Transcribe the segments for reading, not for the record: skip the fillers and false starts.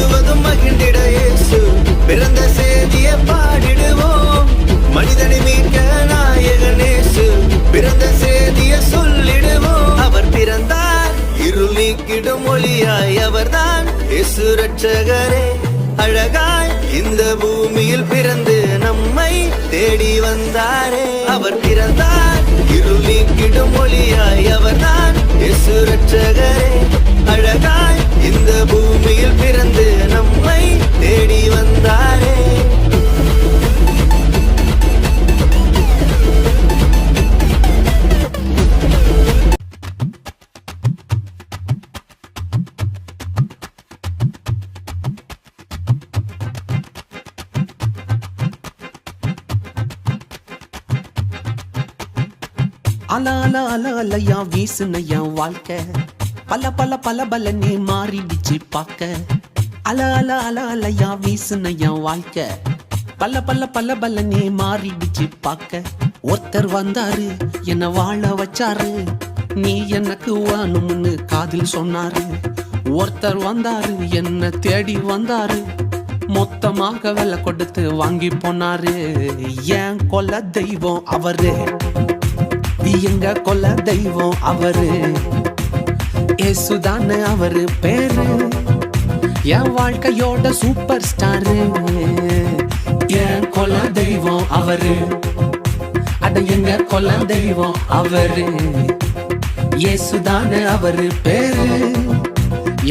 முழுவதும் மகிழ்ந்திட இயேசு பிறந்த செய்திய பாடிடுவோம். மனிதனை மீட்க நாயகன் இயேசு பிறந்த செய்திய சொல்லிடுவோம். அவர் பிறந்தார் இருள் நீக்கிடும் ஒளியாய், அவர்தான் இயேசு ரட்சகரே. அழகாய் இந்த பூமியில் பிறந்து நம்மை தேடி வந்தாரே. அவர் பிறந்தார் இருள் நீக்கிடும் ஒளியாய், அவர்தான் இயேசு ரட்சகரே. அழகாய் இந்த பூமியில் பிறந்து நம்மை தேடி வந்தாரே. அல அல அல அலையா வீசுனையா வாழ்க்கை, பல பல பல பல நீ மாறிடுச்சு பாக்க. அல அல அல அலையா வீசுனையா வாழ்க்கை, பல பல பல பல நீ மாறிடுச்சு பாக்க. ஒருத்தர் வந்தாரு என்ன வாழ வச்சாரு, நீ எனக்கு வேணும்னு காதில் சொன்னாரு. ஒருத்தர் வந்தாரு என்ன தேடி வந்தாரு, மொத்தமாக விலை கொடுத்து வாங்கி போனாரு. ஏன் கொல்ல தெய்வம் அவரு, எங்க கொல்ல தெய்வம் அவரு. இயேசுதானே அவரு பேரு, என் வாழ்க்கையோட சூப்பர் ஸ்டாரு. என் கொல்ல தெய்வம் அவரு, அட எங்க கொல்ல தெய்வம் அவரு. இயேசுதானே அவரு பேரு,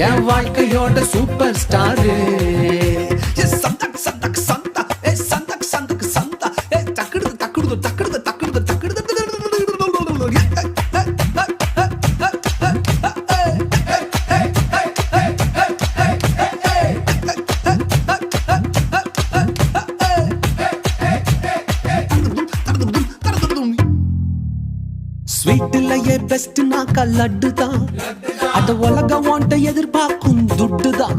என் வாழ்க்கையோட சூப்பர் ஸ்டாரு. சந்தக் சந்தக் சந்தா, சந்தக் சந்தக் சந்தா, தக்குடுது தக்குடுது தக்குடுது தக்குடுது தக்குடுது. ஸ்வீட்லயே பெஸ்ட் நாக்கா லட்டு தான், அத உலகம் வாண்ட எதிர்பார்க்கும் துட்டு தான்.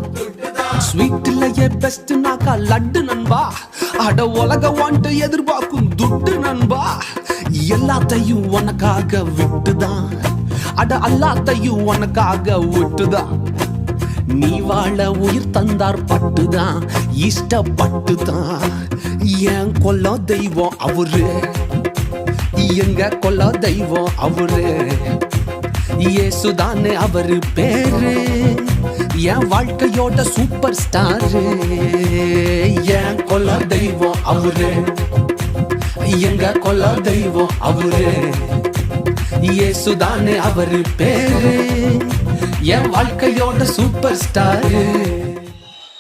ஸ்வீட்லயே பெஸ்ட் நாக்கா லட்டு நண்பா, அட உலகம் வாண்ட எதிர்பார்க்கும் துட்டு நண்பா. எல்லாத்தையும் உனக்காக விட்டுதான், அட எல்லாத்தையும் உனக்காக விட்டுதான். நீ வாழ உயிர் தந்தார் பட்டுதான், இஷ்டப்பட்டுதான். ஏன் கொல்ல தெய்வம் அவரு, எங்க கொல்ல தெய்வம் அவரு. இயேசுதானே அவரு பேரு, என் வாழ்க்கையோட சூப்பர் ஸ்டாரு. என் கொல்ல தெய்வம் அவரு, எங்க கொல்ல தெய்வம் அவரு. இயேசுதானே அவரு பேரு, என் வாழ்க்கையோட சூப்பர் ஸ்டாரு.